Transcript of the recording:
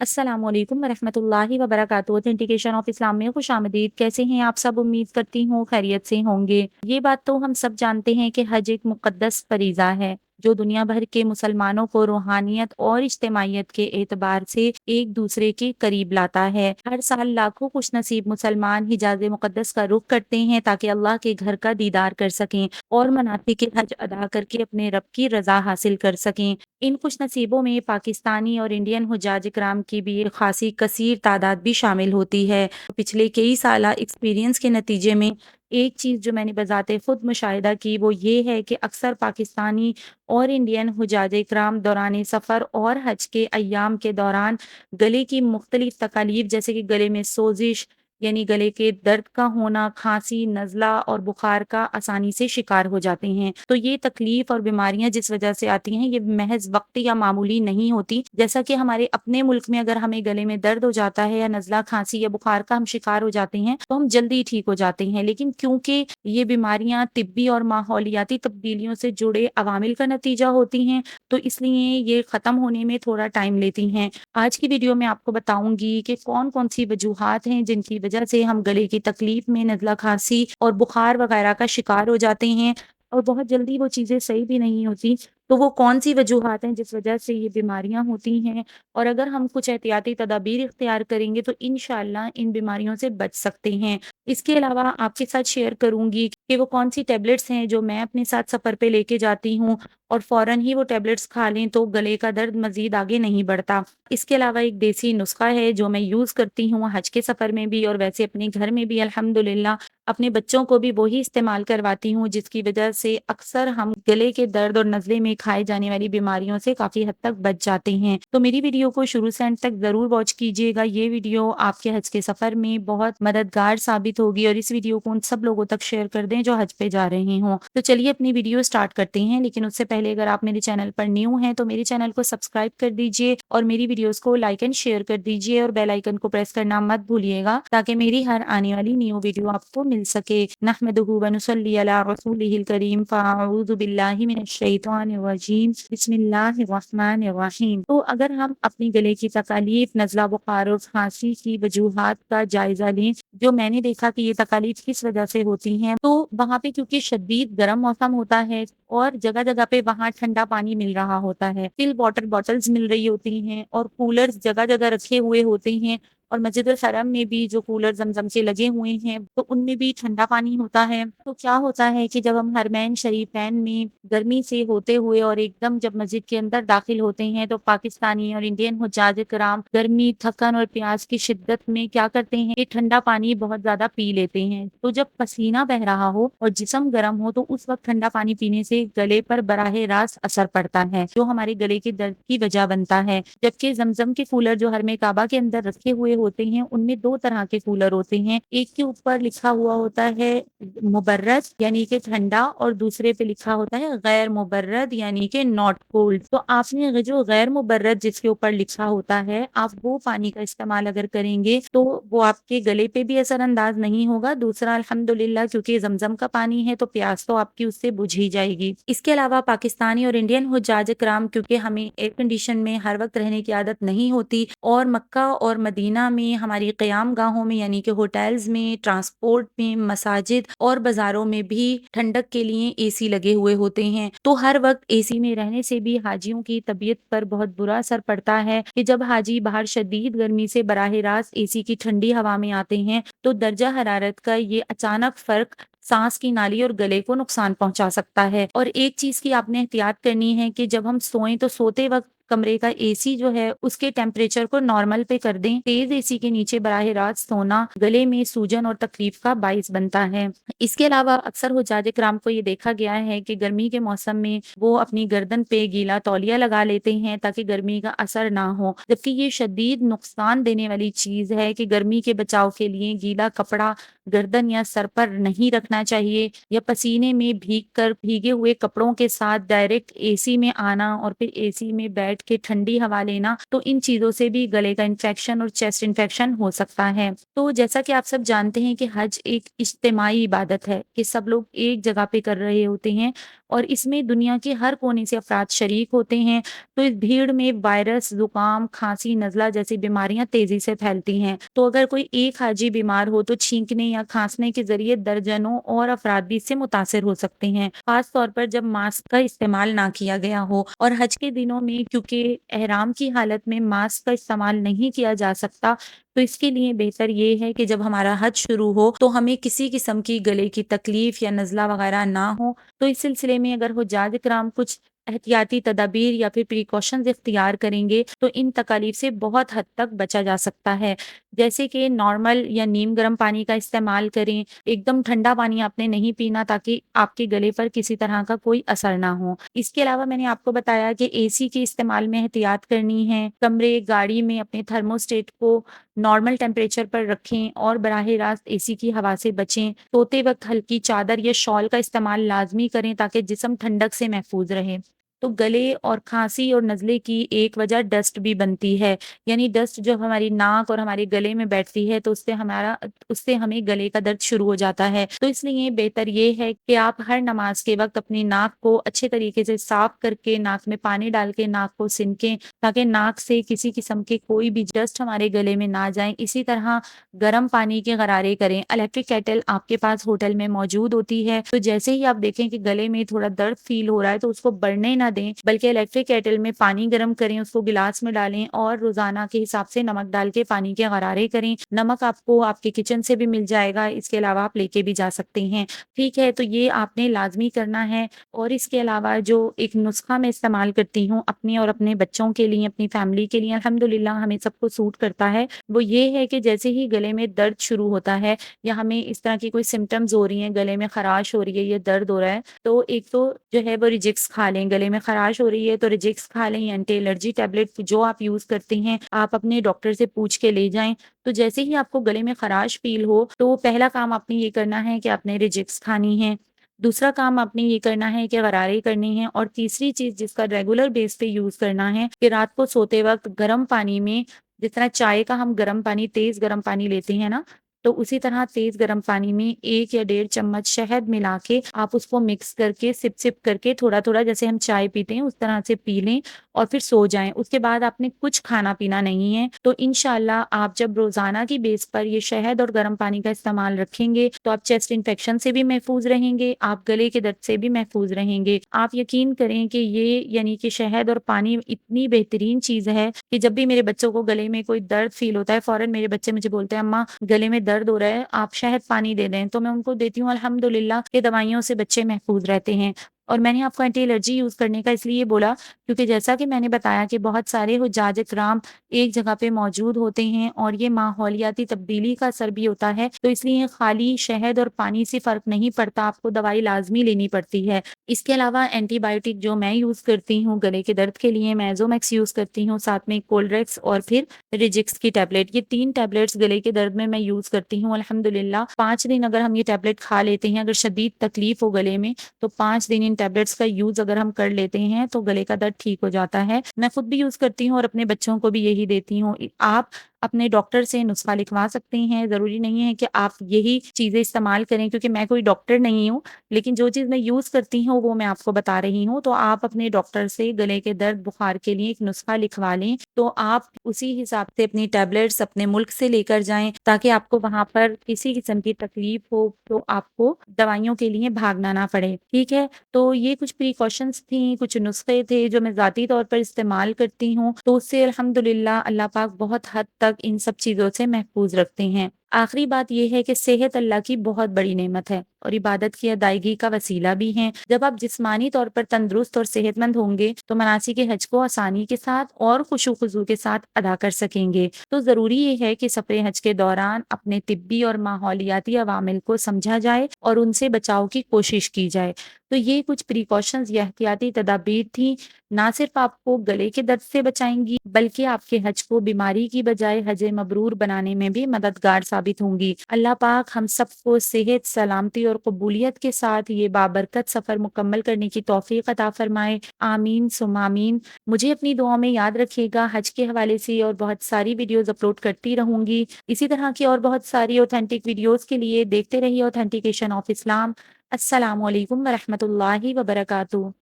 السلام علیکم ورحمۃ اللہ وبرکاتہ۔ اوتھینٹیکیشن آف اسلام میں خوش آمدید۔ کیسے ہیں آپ سب؟ امید کرتی ہوں خیریت سے ہوں گے۔ یہ بات تو ہم سب جانتے ہیں کہ حج ایک مقدس فریضہ ہے جو دنیا بھر کے مسلمانوں کو روحانیت اور اجتماعیت کے اعتبار سے ایک دوسرے کے قریب لاتا ہے۔ ہر سال لاکھوں خوش نصیب مسلمان حجاز مقدس کا رخ کرتے ہیں تاکہ اللہ کے گھر کا دیدار کر سکیں اور مناسک حج ادا کر کے اپنے رب کی رضا حاصل کر سکیں۔ ان خوش نصیبوں میں پاکستانی اور انڈین حجاج کرام کی بھی ایک خاصی کثیر تعداد بھی شامل ہوتی ہے۔ پچھلے کئی سالہ ایکسپیرینس کے نتیجے میں ایک چیز جو میں نے بذات خود مشاہدہ کی وہ یہ ہے کہ اکثر پاکستانی اور انڈین حجاج کرام دوران سفر اور حج کے ایام کے دوران گلے کی مختلف تکالیف جیسے کہ گلے میں سوزش یعنی گلے کے درد کا ہونا، کھانسی، نزلہ اور بخار کا آسانی سے شکار ہو جاتے ہیں۔ تو یہ تکلیف اور بیماریاں جس وجہ سے آتی ہیں یہ محض وقتی یا معمولی نہیں ہوتی، جیسا کہ ہمارے اپنے ملک میں اگر ہمیں گلے میں درد ہو جاتا ہے یا نزلہ، کھانسی یا بخار کا ہم شکار ہو جاتے ہیں تو ہم جلدی ٹھیک ہو جاتے ہیں، لیکن کیونکہ یہ بیماریاں طبی اور ماحولیاتی تبدیلیوں سے جڑے عوامل کا نتیجہ ہوتی ہیں تو اس لیے یہ ختم ہونے میں تھوڑا ٹائم لیتی ہیں۔ آج کی ویڈیو میں آپ کو بتاؤں گی کہ کون کون سی وجوہات ہیں جن کی وجہ سے ہم گلے کی تکلیف میں، نزلہ، کھانسی اور بخار وغیرہ کا شکار ہو جاتے ہیں اور بہت جلدی وہ چیزیں صحیح بھی نہیں ہوتی۔ تو وہ کون سی وجوہات ہیں جس وجہ سے یہ بیماریاں ہوتی ہیں اور اگر ہم کچھ احتیاطی تدابیر اختیار کریں گے تو انشاءاللہ ان بیماریوں سے بچ سکتے ہیں۔ اس کے علاوہ آپ کے ساتھ شیئر کروں گی کہ وہ کون سی ٹیبلٹس ہیں جو میں اپنے ساتھ سفر پہ لے کے جاتی ہوں اور فوراً ہی وہ ٹیبلٹس کھا لیں تو گلے کا درد مزید آگے نہیں بڑھتا۔ اس کے علاوہ ایک دیسی نسخہ ہے جو میں یوز کرتی ہوں حج کے سفر میں بھی اور ویسے اپنے گھر میں بھی الحمدللہ اپنے بچوں کو بھی وہی استعمال کرواتی ہوں، جس کی وجہ سے اکثر ہم گلے کے درد اور نزلے میں کھائے جانے والی بیماریوں سے کافی حد تک بچ جاتے ہیں۔ تو میری ویڈیو کو شروع سے اینڈ تک ضرور واچ کیجیے گا۔ یہ ویڈیو آپ کے حج کے سفر میں بہت مددگار ثابت ہوگی اور اس ویڈیو کو ان سب لوگوں تک شیئر کر دیں جو حج پہ جا رہے ہوں۔ تو چلیے اپنی ویڈیو سٹارٹ کرتے ہیں، لیکن اس سے پہلے اگر آپ میرے چینل پر نیو ہیں تو میرے چینل کو سبسکرائب کر دیجیے اور میری ویڈیوز کو لائک اینڈ شیئر کر دیجیے اور بیل آئیکن کو پریس کرنا مت بھولیے گا تاکہ میری ہر آنے والی نیو ویڈیو آپ کو مل سکے۔ نحمدہ ونصلی علی رسولہ الکریم، فاعوذ باللہ من الشیطان الرجیم، بسم اللہ الرحمن الرحیم۔ تو اگر ہم اپنی گلے کی تکالیف، نزلہ، بخار اور کھانسی کی وجوہات کا جائزہ لیں جو میں نے دیکھا کہ یہ تکالیف کس وجہ سے ہوتی ہیں، تو وہاں پہ کیونکہ شدید گرم موسم ہوتا ہے اور جگہ جگہ پہ وہاں ٹھنڈا پانی مل رہا ہوتا ہے، چل واٹر بوٹلز مل رہی ہوتی ہیں اور کولرز جگہ جگہ رکھے ہوئے ہوتے ہیں اور مسجد الحرم میں بھی جو کولر زمزم کے لگے ہوئے ہیں تو ان میں بھی ٹھنڈا پانی ہوتا ہے۔ تو کیا ہوتا ہے کہ جب ہم حرمین شریفین میں گرمی سے ہوتے ہوئے اور ایک دم جب مسجد کے اندر داخل ہوتے ہیں تو پاکستانی اور انڈین حجاج کرام گرمی، تھکن اور پیاس کی شدت میں کیا کرتے ہیں کہ ٹھنڈا پانی بہت زیادہ پی لیتے ہیں۔ تو جب پسینہ بہ رہا ہو اور جسم گرم ہو تو اس وقت ٹھنڈا پانی پینے سے گلے پر براہ راست اثر پڑتا ہے جو ہمارے گلے کے درد کی وجہ بنتا ہے۔ جبکہ زمزم کے کولر جو حرم کعبہ کے اندر رکھے ہوئے ہوتے ہیں ان میں دو طرح کے کولر ہوتے ہیں، ایک کے اوپر لکھا ہوا ہوتا ہے مبرد یعنی کہ ٹھنڈا اور دوسرے پہ لکھا ہوتا ہے غیر مبرد یعنی کہ ناٹ کولڈ۔ تو آپ نے جو غیر مبرد جس کے اوپر لکھا ہوتا ہے آپ وہ پانی کا استعمال اگر کریں گے تو وہ آپ کے گلے پہ بھی اثر انداز نہیں ہوگا، دوسرا الحمدللہ کیونکہ زمزم کا پانی ہے تو پیاس تو آپ کی اس سے بجھ ہی جائے گی۔ اس کے علاوہ پاکستانی اور انڈین حجاج کرام کیونکہ ہمیں ایئر کنڈیشن میں ہر وقت رہنے کی عادت نہیں ہوتی اور مکہ اور مدینہ میں ہماری قیام گاہوں میں یعنی کہ ہوٹلز میں، ٹرانسپورٹ میں، مساجد اور بازاروں میں بھی ٹھنڈک کے لیے اے سی لگے ہوئے ہوتے ہیں، تو ہر وقت اے سی میں رہنے سے بھی حاجیوں کی طبیعت پر بہت برا اثر پڑتا ہے کہ جب حاجی باہر شدید گرمی سے براہ راست اے سی کی ٹھنڈی ہوا میں آتے ہیں تو درجہ حرارت کا یہ اچانک فرق سانس کی نالی اور گلے کو نقصان پہنچا سکتا ہے۔ اور ایک چیز کی آپ نے احتیاط کرنی ہے کہ جب ہم سوئیں تو سوتے وقت کمرے کا اے سی جو ہے اس کے ٹیمپریچر کو نارمل پہ کر دیں۔ تیز اے سی کے نیچے براہ راست سونا گلے میں سوجن اور تکلیف کا باعث بنتا ہے۔ اس کے علاوہ اکثر حجاج کرام کو یہ دیکھا گیا ہے کہ گرمی کے موسم میں وہ اپنی گردن پہ گیلا تولیہ لگا لیتے ہیں تاکہ گرمی کا اثر نہ ہو، جبکہ یہ شدید نقصان دینے والی چیز ہے کہ گرمی کے بچاؤ کے لیے گیلا کپڑا گردن یا سر پر نہیں رکھنا چاہیے یا پسینے میں بھیگ کر بھیگے ہوئے کپڑوں کے ساتھ ڈائریکٹ اے سی میں آنا اور پھر اے سی میں بیٹھ बैठ के ठंडी हवा लेना, तो इन चीज़ों से भी गले का इन्फेक्शन और चेस्ट इन्फेक्शन हो सकता है। तो जैसा कि आप सब जानते हैं कि हज एक इज्तिमाई इबादत है कि सब लोग एक जगह पे कर रहे होते हैं और इसमें दुनिया के हर कोने से अफ़राद शरीक होते हैं। तो इस भीड़ में वायरस, ज़ुकाम, खाँसी, नज़ला जैसी बीमारियाँ तेज़ी से फैलती हैं। तो अगर कोई एक हाजी बीमार हो तो छींकने या खाँसने के ज़रिए दर्जनों और अफ़राद भी इससे मुतासिर हो सकते हैं। ख़ास तौर पर जब मास्क का इस्तेमाल ना किया गया हो और हज के दिनों में क्योंकि एहराम की हालत में मास्क का इस्तेमाल नहीं किया जा सकता, तो इसके लिए बेहतर ये है कि जब हमारा हज शुरू हो तो हमें किसी किस्म की गले की तकलीफ़ या नज़ला वग़ैरह ना हो। तो इस सिलसिले में अगर हुज्जाज इकराम कुछ एहतियाती तदाबीर या फिर प्रिकॉशंस इख्तियार करेंगे तो इन तकालीफ से बहुत हद तक बचा जा सकता है। जैसे कि नॉर्मल या नीम गर्म पानी का इस्तेमाल करें, एकदम ठंडा पानी आपने नहीं पीना ताकि आपके गले पर किसी तरह का कोई असर ना हो। इसके अलावा मैंने आपको बताया कि एसी के इस्तेमाल में एहतियात करनी है, कमरे, गाड़ी में अपने थर्मोस्टेट को नॉर्मल टेम्परेचर पर रखें और बराह रास्त एसी की हवा से बचें। सोते वक्त हल्की चादर या शॉल का इस्तेमाल लाजमी करें ताकि जिस्म ठंडक से महफूज रहे। तो गले और खांसी और नज़ले की एक वजह डस्ट भी बनती है, यानी डस्ट जब हमारी नाक और हमारे गले में बैठती है तो उससे हमें गले का दर्द शुरू हो जाता है। तो इसलिए बेहतर ये है कि आप हर नमाज के वक्त अपनी नाक को अच्छे तरीके से साफ करके नाक में पानी डाल के नाक को सिनकें ताकि नाक से किसी किस्म के कोई भी डस्ट हमारे गले में ना जाए। इसी तरह गर्म पानी के गरारे करें। इलेक्ट्रिक केटल आपके पास होटल में मौजूद होती है, तो जैसे ही आप देखें कि गले में थोड़ा दर्द फील हो रहा है तो उसको बढ़ने ना दें, बल्कि इलेक्ट्रिक केटल में पानी गर्म करें, उसको गिलास में डालें और रोजाना के हिसाब से नमक डाल के पानी के गरारे करें। नमक आपको आपके किचन से भी मिल जाएगा, इसके अलावा आप लेके भी जा सकते हैं। ठीक है, तो ये आपने लाजमी करना है। और इसके अलावा जो एक नुस्खा मैं इस्तेमाल करती हूँ अपने और अपने बच्चों के लिए, अपनी फैमिली के लिए, अल्हम्दुलिल्लाह हमें सबको सूट करता है, वो ये है कि जैसे ही गले में दर्द शुरू होता है या हमें इस तरह की कोई सिम्टम्स हो रही हैं, गले में खराश हो रही है या दर्द हो रहा है, तो एक तो जो है वो रिजिक्स खा लें। गले में खराश हो रही है तो रिजिक्स खा लें, एंटी एलर्जी टैबलेट जो आप यूज़ करते हैं आप अपने डॉक्टर से पूछ के ले जाएं। तो जैसे ही आपको गले में खराश फील हो तो पहला काम आपने ये करना है कि आपने रिजिक्स खानी है। दूसरा काम आपने ये करना है कि गरारे करने हैं। और तीसरी चीज़ जिसका रेगुलर बेस पे यूज़ करना है कि रात को सोते वक्त गर्म पानी में, जिस तरह चाय का हम गर्म पानी, तेज़ गर्म पानी लेते हैं ना, तो उसी तरह तेज़ गर्म पानी में 1 या डेढ़ चम्मच शहद मिला के आप उसको मिक्स करके सिप सिप करके थोड़ा-थोड़ा जैसे हम चाय पीते हैं उस तरह से पी लें और फिर सो जाएँ। उसके बाद आपने कुछ खाना-पीना नहीं है। तो इंशाअल्लाह आप जब रोज़ाना की बेस पर ये शहद और गर्म पानी का इस्तेमाल रखेंगे तो आप चेस्ट इन्फेक्शन से भी महफूज़ रहेंगे, आप गले के दर्द से भी महफूज़ रहेंगे। आप यकीन करें कि ये यानी कि शहद और पानी इतनी बेहतरीन चीज़ है कि जब भी मेरे बच्चों को गले में कोई दर्द फ़ील होता है, फ़ौरन मेरे बच्चे मुझे बोलते हैं, अम्मा गले में दर्द हो रहा है, आप शहद पानी दे दें। तो मैं उनको देती हूँ, अल्हम्दुलिल्लाह कि दवाइयों से बच्चे महफूज़ रहते हैं। और मैंने आपको एंटी एलर्जी यूज़ करने का इसलिए बोला क्योंकि जैसा कि मैंने बताया कि बहुत सारे हुज्जाज इकराम एक जगह पे मौजूद होते हैं और ये माहौलियाती तब्दीली का असर भी होता है, तो इसलिए खाली शहद और पानी से फ़र्क नहीं पड़ता, आपको दवाई लाज़मी लेनी पड़ती है। इसके अलावा एंटीबायोटिक जो मैं यूज़ करती हूँ गले के दर्द के लिए, मैं ज़ोमैक्स यूज़ करती हूँ, साथ में कोल्ड्रेक्स और फिर रिजिक्स की टैबलेट। ये 3 टैबलेट्स गले के दर्द में मैं यूज़ करती हूँ। अल्हम्दुलिल्लाह 5 दिन अगर हम ये टैबलेट खा लेते हैं, अगर शदीद तकलीफ़ हो गले में, तो 5 दिन इन टैबलेट्स का यूज़ अगर हम कर लेते हैं तो गले का दर्द ठीक हो जाता है। मैं खुद भी यूज़ करती हूँ और अपने बच्चों को भी यही देती हूँ। आप अपने डॉक्टर से नुस्खा लिखवा सकते हैं, ज़रूरी नहीं है कि आप यही चीज़ें इस्तेमाल करें, क्योंकि मैं कोई डॉक्टर नहीं हूँ, लेकिन जो चीज़ मैं यूज़ करती हूँ वो मैं आपको बता रही हूँ। तो आप अपने डॉक्टर से गले के दर्द, बुखार के लिए एक नुस्खा लिखवा लें, तो आप उसी हिसाब से अपनी टैबलेट्स अपने मुल्क से लेकर जाएँ ताकि आपको वहाँ पर किसी किस्म की तकलीफ़ हो तो आपको दवाइयों के लिए भागना ना पड़े। ठीक है? तो ये कुछ प्रिकॉशंस थी, कुछ नुस्खे थे जो मैं ज़ाती तौर पर इस्तेमाल करती हूँ, तो उससे अल्हम्दुलिल्लाह अल्लाह पाक बहुत हद तक इन सब चीज़ों से महफूज़ रखते हैं। आखिरी बात ये है कि सेहत अल्लाह की बहुत बड़ी नेमत है और इबादत की अदायगी का वसीला भी है। जब आप जिस्मानी तौर पर तंदुरुस्त और सेहतमंद होंगे तो मनासिक हज को आसानी के साथ और खुशू-खुज़ू के साथ अदा कर सकेंगे। तो ज़रूरी ये है कि सफ़रे हज के दौरान अपने तिब्बी और माहौलियाती अवामिल को समझा जाए और उनसे बचाव की कोशिश की जाए। तो ये कुछ प्रिकॉशंस या एहतियाती तदाबीर थी, ना सिर्फ आपको गले के दर्द से बचाएंगी बल्कि आपके हज को बीमारी की बजाय हज मबरूर बनाने में भी मददगार साबित होंगी। अल्लाह पाक हम सबको सेहत, सलामती और اور قبولیت کے ساتھ یہ بابرکت سفر مکمل کرنے کی توفیق عطا فرمائے، آمین ثم آمین۔ مجھے اپنی دعاؤں میں یاد رکھیے گا۔ حج کے حوالے سے اور بہت ساری ویڈیوز اپلوڈ کرتی رہوں گی، اسی طرح کی اور بہت ساری اوتھینٹک ویڈیوز کے لیے دیکھتے رہیے اوتھینٹیکیشن آف اسلام۔ السلام علیکم ورحمۃ اللہ وبرکاتہ۔